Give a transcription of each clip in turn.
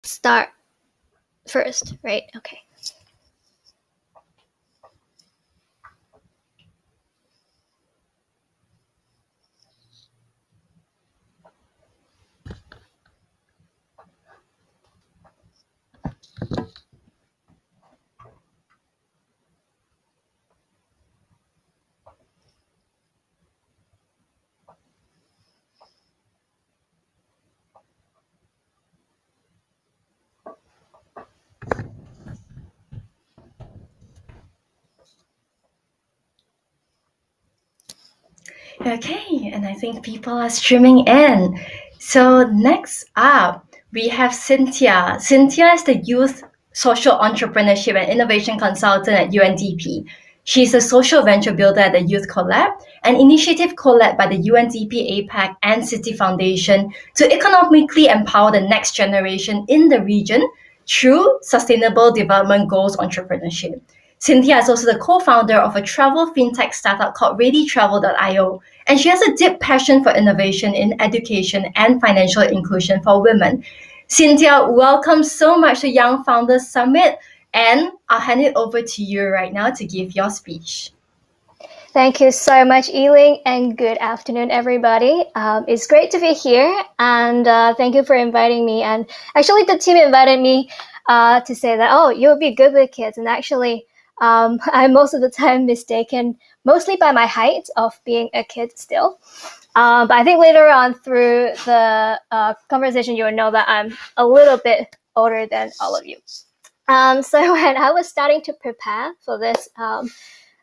start first, right? Okay. Okay, and I think people are streaming in. So next up, we have Cynthia. Cynthia is the Youth Social Entrepreneurship and Innovation Consultant at UNDP. She's a social venture builder at the Youth Collab, an initiative co-led by the UNDP APAC and City Foundation to economically empower the next generation in the region through Sustainable Development Goals entrepreneurship. Cynthia is also the co-founder of a travel fintech startup called ReadyTravel.io, and she has a deep passion for innovation in education and financial inclusion for women. Cynthia, welcome so much to Young Founders Summit, and I'll hand it over to you right now to give your speech. Thank you so much, Eileen, and good afternoon, everybody. It's great to be here, and thank you for inviting me. And actually, the team invited me to say that, oh, you'll be good with kids. And actually, I'm most of the time mistaken, mostly by my height of being a kid still. But I think later on through the conversation, you will know that I'm a little bit older than all of you. So when I was starting to prepare for this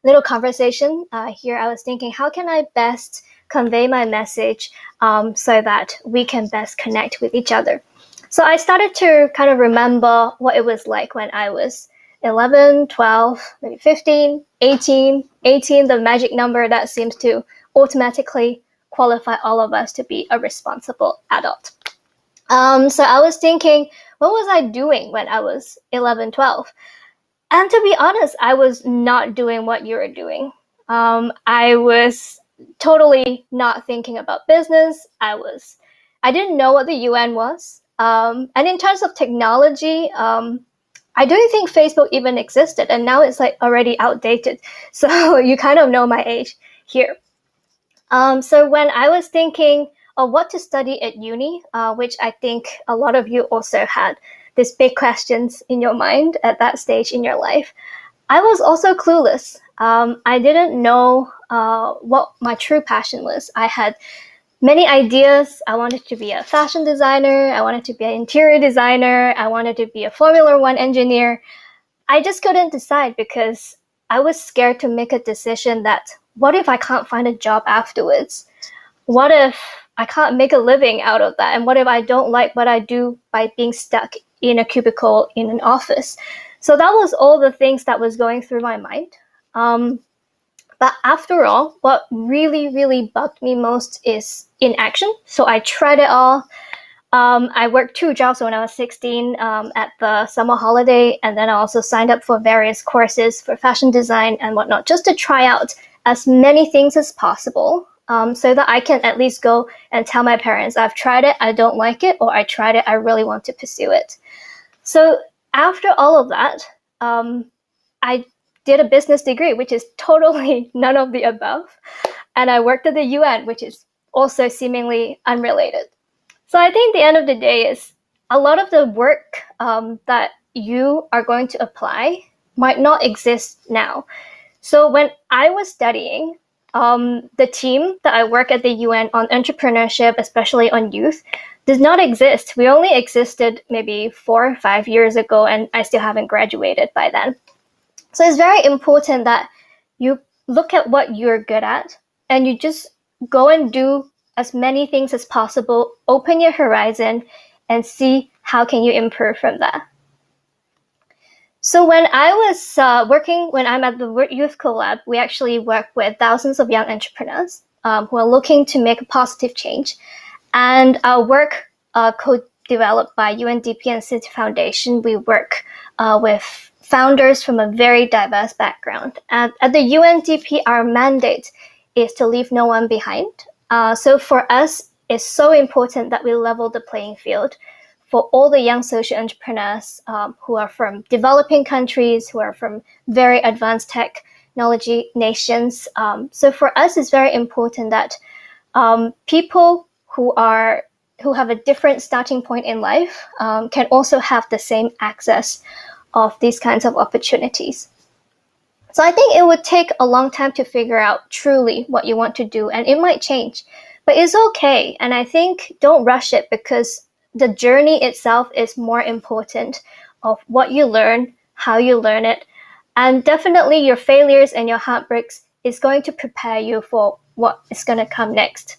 little conversation here, I was thinking, how can I best convey my message so that we can best connect with each other? So I started to kind of remember what it was like when I was 11, 12, maybe 15, 18, the magic number that seems to automatically qualify all of us to be a responsible adult. So I was thinking, what was I doing when I was 11, 12? And to be honest, I was not doing what you were doing. I was totally not thinking about business. I didn't know what the UN was. And in terms of technology, I don't think Facebook even existed, and now it's like already outdated. So you kind of know my age here. So when I was thinking of what to study at uni, which I think a lot of you also had these big questions in your mind at that stage in your life, I was also clueless. I didn't know what my true passion was. I had many ideas. I wanted to be a fashion designer. I wanted to be an interior designer. I wanted to be a Formula One engineer. I just couldn't decide because I was scared to make a decision that, what if I can't find a job afterwards? What if I can't make a living out of that? And what if I don't like what I do by being stuck in a cubicle in an office? So that was all the things that was going through my mind. But after all, what really, really bugged me most is inaction. So I tried it all. I worked 2 jobs when I was 16 at the summer holiday, and then I also signed up for various courses for fashion design and whatnot, just to try out as many things as possible, so that I can at least go and tell my parents, I've tried it, I don't like it, or I tried it, I really want to pursue it. So after all of that, I did a business degree, which is totally none of the above. And I worked at the UN, which is also seemingly unrelated. So I think the end of the day is a lot of the work that you are going to apply might not exist now. So when I was studying, the team that I work at the UN on entrepreneurship, especially on youth, does not exist. We only existed maybe 4 or 5 years ago, and I still haven't graduated by then. So it's very important that you look at what you're good at and you just go and do as many things as possible, open your horizon, and see how can you improve from that. So when I was when I'm at the Youth Collab, we actually work with thousands of young entrepreneurs who are looking to make a positive change. And our work co-developed by UNDP and City Foundation, we work with founders from a very diverse background. And at the UNDP, our mandate is to leave no one behind. So for us, it's so important that we level the playing field for all the young social entrepreneurs who are from developing countries, who are from very advanced technology nations. So for us, it's very important that people who have a different starting point in life can also have the same access of these kinds of opportunities. So I think it would take a long time to figure out truly what you want to do, and it might change, but it's okay. And I think don't rush it, because the journey itself is more important of what you learn, how you learn it, and definitely your failures and your heartbreaks is going to prepare you for what is going to come next.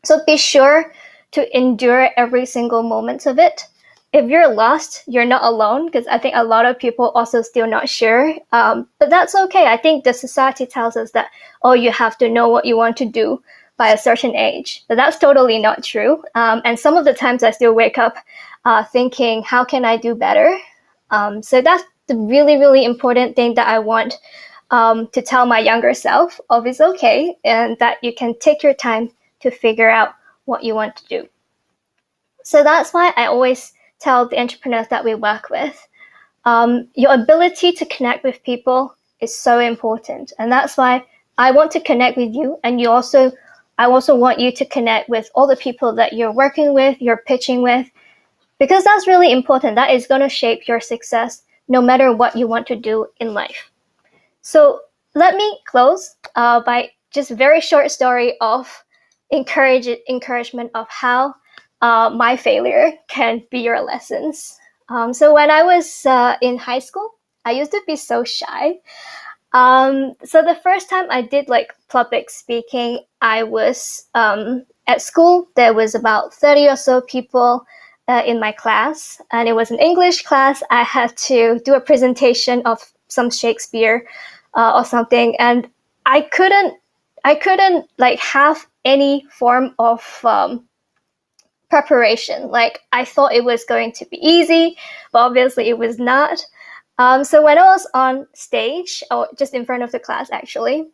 So be sure to endure every single moment of it. If you're lost, you're not alone, because I think a lot of people also still not sure. But that's okay. I think the society tells us that, oh, you have to know what you want to do by a certain age. But that's totally not true. And some of the times I still wake up thinking, how can I do better? So that's the really, really important thing that I want to tell my younger self of it's okay, and that you can take your time to figure out what you want to do. So that's why I always tell the entrepreneurs that we work with, your ability to connect with people is so important. And that's why I want to connect with you. And I also want you to connect with all the people that you're working with, you're pitching with, because that's really important. That is going to shape your success no matter what you want to do in life. So let me close by just a very short story of encouragement of how my failure can be your lessons. So when I was in high school, I used to be so shy. So the first time I did like public speaking, I was at school. There was about 30 or so people in my class, and it was an English class. I had to do a presentation of some Shakespeare or something, and I couldn't like have any form of preparation. Like I thought it was going to be easy, but obviously it was not. So when I was on stage, or just in front of the class actually,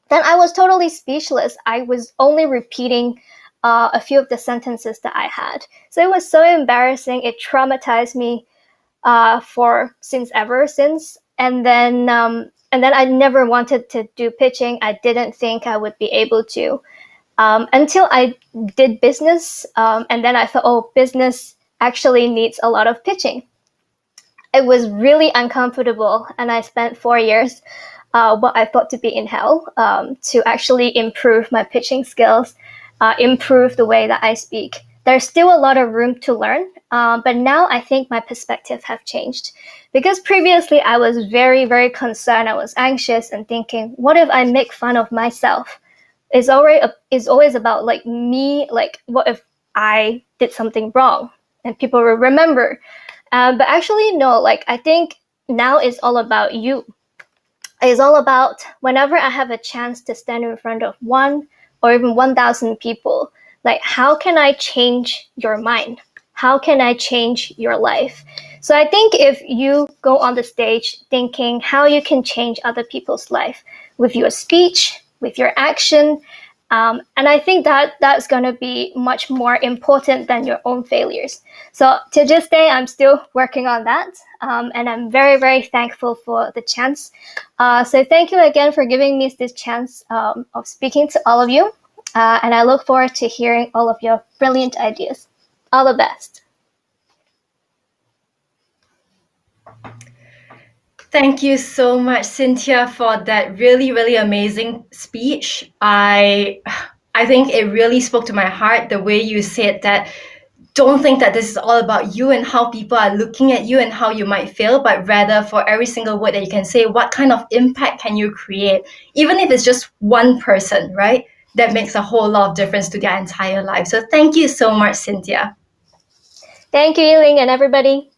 then I was totally speechless. I was only repeating a few of the sentences that I had. So it was so embarrassing. It traumatized me ever since. And then I never wanted to do pitching. I didn't think I would be able to. Until I did business, and then I thought, oh, business actually needs a lot of pitching. It was really uncomfortable, and I spent 4 years, what I thought to be in hell, to actually improve my pitching skills, improve the way that I speak. There's still a lot of room to learn, but now I think my perspective have changed. Because previously I was very, very concerned. I was anxious and thinking, what if I make fun of myself? It's always about like me, like what if I did something wrong and people will remember. But actually, no, like I think now it's all about you. It's all about whenever I have a chance to stand in front of 1 or even 1,000 people, like how can I change your mind? How can I change your life? So I think if you go on the stage thinking how you can change other people's life with your speech, with your action, and I think that's going to be much more important than your own failures. So to this day, I'm still working on that, and I'm very, very thankful for the chance. So thank you again for giving me this chance of speaking to all of you, and I look forward to hearing all of your brilliant ideas. All the best. Thank you so much, Cynthia, for that really, really amazing speech. I think it really spoke to my heart, the way you said that don't think that this is all about you and how people are looking at you and how you might feel, but rather for every single word that you can say, what kind of impact can you create? Even if it's just one person, right? That makes a whole lot of difference to their entire life. So thank you so much, Cynthia. Thank you, Yiling, and everybody.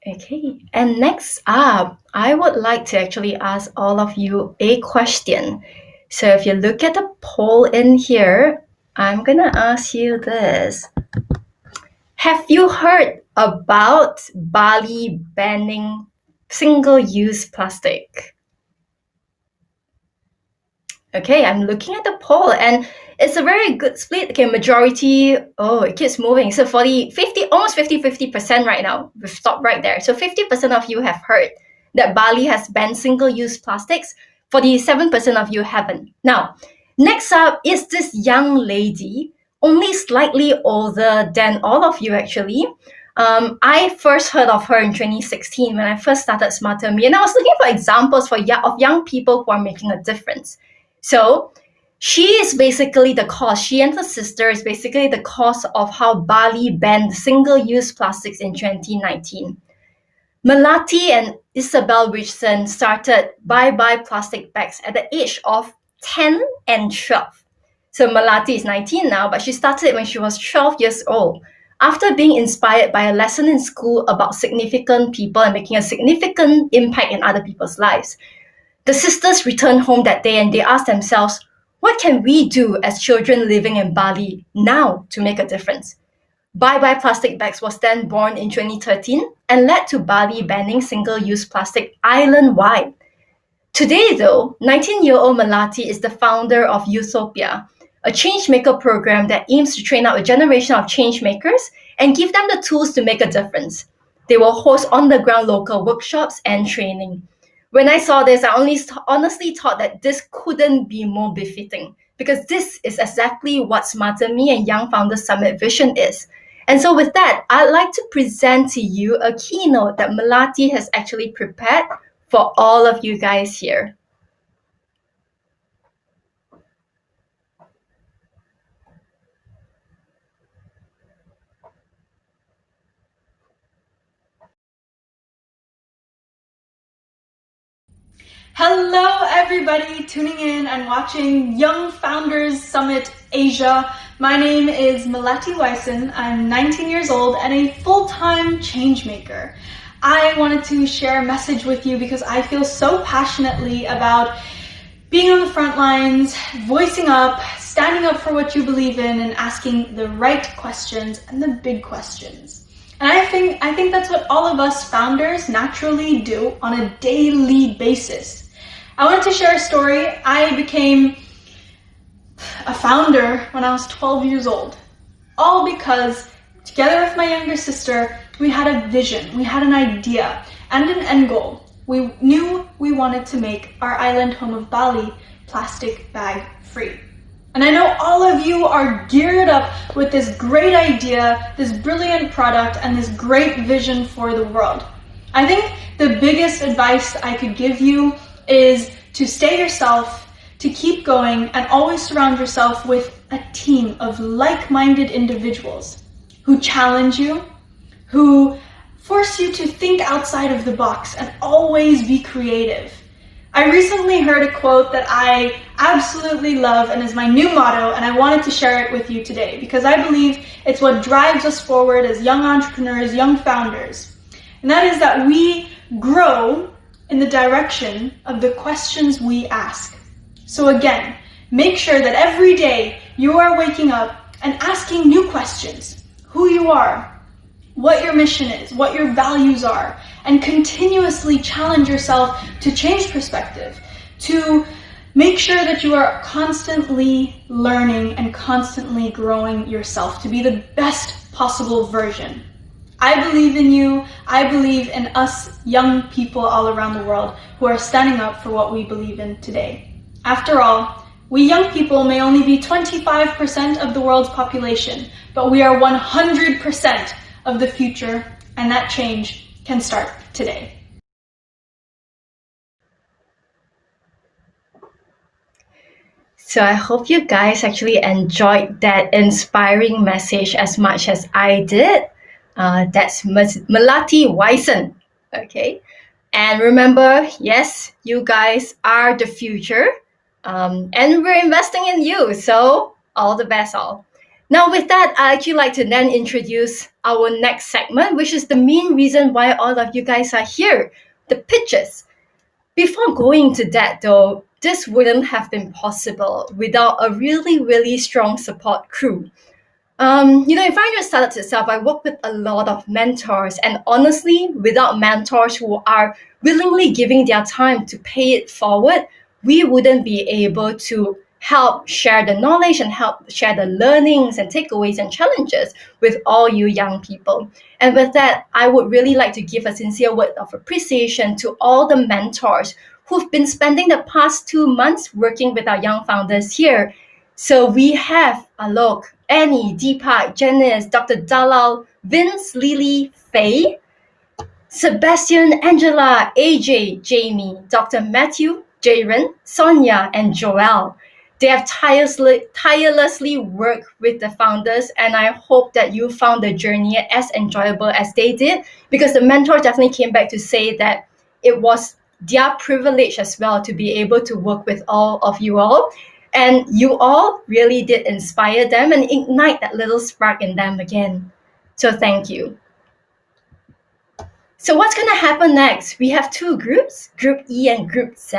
Okay, and next up, I would like to actually ask all of you a question. So if you look at the poll in here, I'm gonna ask you this. Have you heard about Bali banning single-use plastic? Okay, I'm looking at the poll and it's a very good split. Okay, majority, it keeps moving. So 50, almost 50% right now. We've stopped right there. So 50% of you have heard that Bali has banned single-use plastics. 47% of you haven't. Now, next up is this young lady, only slightly older than all of you actually. I first heard of her in 2016 when I first started Smarter Me, and I was looking for examples of young people who are making a difference. So she is basically the cause. She and her sister is basically the cause of how Bali banned single-use plastics in 2019. Melati and Isabel Wijsen started Bye Bye Plastic Bags at the age of 10 and 12. So Melati is 19 now, but she started when she was 12 years old. After being inspired by a lesson in school about significant people and making a significant impact in other people's lives, the sisters returned home that day and they asked themselves, what can we do as children living in Bali now to make a difference? Bye Bye Plastic Bags was then born in 2013 and led to Bali banning single-use plastic island-wide. Today, though, 19-year-old Melati is the founder of YOUTHTOPIA, a changemaker program that aims to train up a generation of changemakers and give them the tools to make a difference. They will host on-the-ground local workshops and training. When I saw this, I honestly thought that this couldn't be more befitting because this is exactly what Smarter Me and Young Founders Summit vision is. And so with that, I'd like to present to you a keynote that Melati has actually prepared for all of you guys here. Hello everybody tuning in and watching Young Founders Summit Asia. My name is Melati Wijsen. I'm 19 years old and a full-time changemaker. I wanted to share a message with you because I feel so passionately about being on the front lines, voicing up, standing up for what you believe in, and asking the right questions and the big questions. And I think that's what all of us founders naturally do on a daily basis. I wanted to share a story. I became a founder when I was 12 years old, all because together with my younger sister, we had a vision, we had an idea and an end goal. We knew we wanted to make our island home of Bali plastic bag free. And I know all of you are geared up with this great idea, this brilliant product, and this great vision for the world. I think the biggest advice I could give you is to stay yourself, to keep going, and always surround yourself with a team of like-minded individuals who challenge you, who force you to think outside of the box and always be creative. I recently heard a quote that I absolutely love and is my new motto, and I wanted to share it with you today because I believe it's what drives us forward as young entrepreneurs, young founders. And that is that we grow in the direction of the questions we ask. So again, make sure that every day you are waking up and asking new questions. Who you are, what your mission is, what your values are, and continuously challenge yourself to change perspective, to make sure that you are constantly learning and constantly growing yourself to be the best possible version. I believe in you. I believe in us young people all around the world who are standing up for what we believe in today. After all, we young people may only be 25% of the world's population, but we are 100% of the future, and that change can start today. So I hope you guys actually enjoyed that inspiring message as much as I did. That's Melati Wijsen, okay? And remember, yes, you guys are the future, and we're investing in you, so all the best all. Now with that, I'd actually like to then introduce our next segment, which is the main reason why all of you guys are here, the pitches. Before going to that though, this wouldn't have been possible without a really, really strong support crew. If I just started itself, I work with a lot of mentors, and honestly, without mentors who are willingly giving their time to pay it forward, we wouldn't be able to help share the knowledge and help share the learnings and takeaways and challenges with all you young people. And with that, I would really like to give a sincere word of appreciation to all the mentors who've been spending the past 2 months working with our young founders here. So we have Alok, Annie, Deepak, Janice, Dr. Dalal, Vince, Lily, Faye, Sebastian, Angela, AJ, Jamie, Dr. Matthew, Jaren, Sonia, and Joelle. They have tirelessly worked with the founders, and I hope that you found the journey as enjoyable as they did, because the mentor definitely came back to say that it was their privilege as well to be able to work with all of you all. And you all really did inspire them and ignite that little spark in them again. So thank you. So what's going to happen next? We have 2 groups, Group E and Group Z.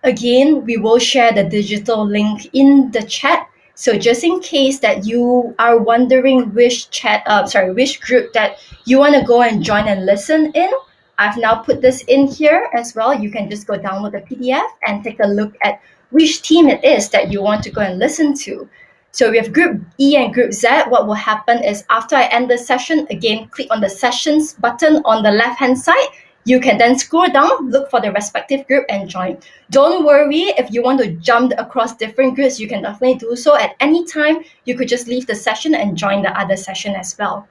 Again, we will share the digital link in the chat. So just in case that you are wondering which group that you want to go and join and listen in, I've now put this in here as well. You can just go download the PDF and take a look at which team it is that you want to go and listen to. So we have Group E and Group Z. What will happen is after I end the session, again, click on the Sessions button on the left-hand side. You can then scroll down, look for the respective group and join. Don't worry, if you want to jump across different groups, you can definitely do so at any time. You could just leave the session and join the other session as well.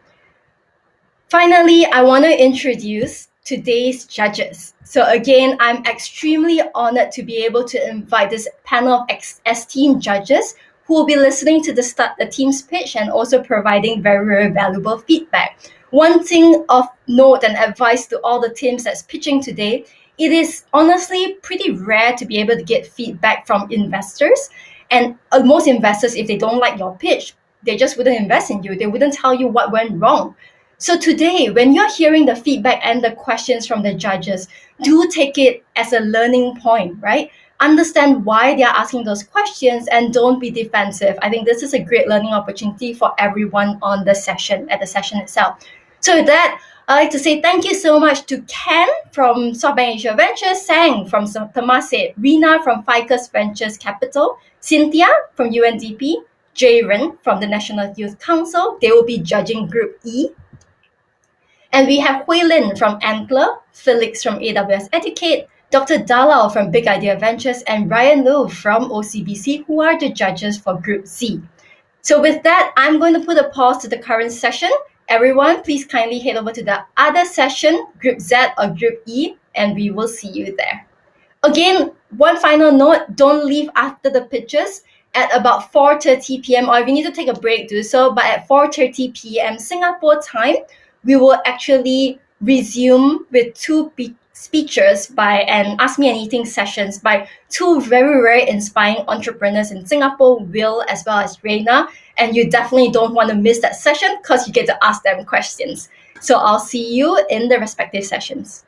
Finally, I want to introduce today's judges. So again, I'm extremely honored to be able to invite this panel of esteemed judges who will be listening to the team's pitch and also providing very, very valuable feedback. One thing of note and advice to all the teams that's pitching today, it is honestly pretty rare to be able to get feedback from investors. And most investors, if they don't like your pitch, they just wouldn't invest in you. They wouldn't tell you what went wrong. So today, when you're hearing the feedback and the questions from the judges, do take it as a learning point, right? Understand why they're asking those questions and don't be defensive. I think this is a great learning opportunity for everyone on the session, at the session itself. So with that, I'd like to say thank you so much to Ken from SoftBank Asia Ventures, Sang from Temasek, Rina from Ficus Ventures Capital, Cynthia from UNDP, Jaren from the National Youth Council. They will be judging Group E. And we have Hui Lin from Antler, Felix from AWS Educate, Dr. Dalal from Big Idea Ventures, and Ryan Liu from OCBC, who are the judges for Group Z. So with that, I'm going to put a pause to the current session. Everyone, please kindly head over to the other session, Group Z or Group E, and we will see you there. Again, one final note, don't leave after the pitches. At about 4:30 p.m., or if you need to take a break, do so, but at 4:30 p.m. Singapore time, we will actually resume with 2 speeches and Ask Me Anything sessions by 2 very, very inspiring entrepreneurs in Singapore, Will as well as Reina. And you definitely don't want to miss that session because you get to ask them questions. So I'll see you in the respective sessions.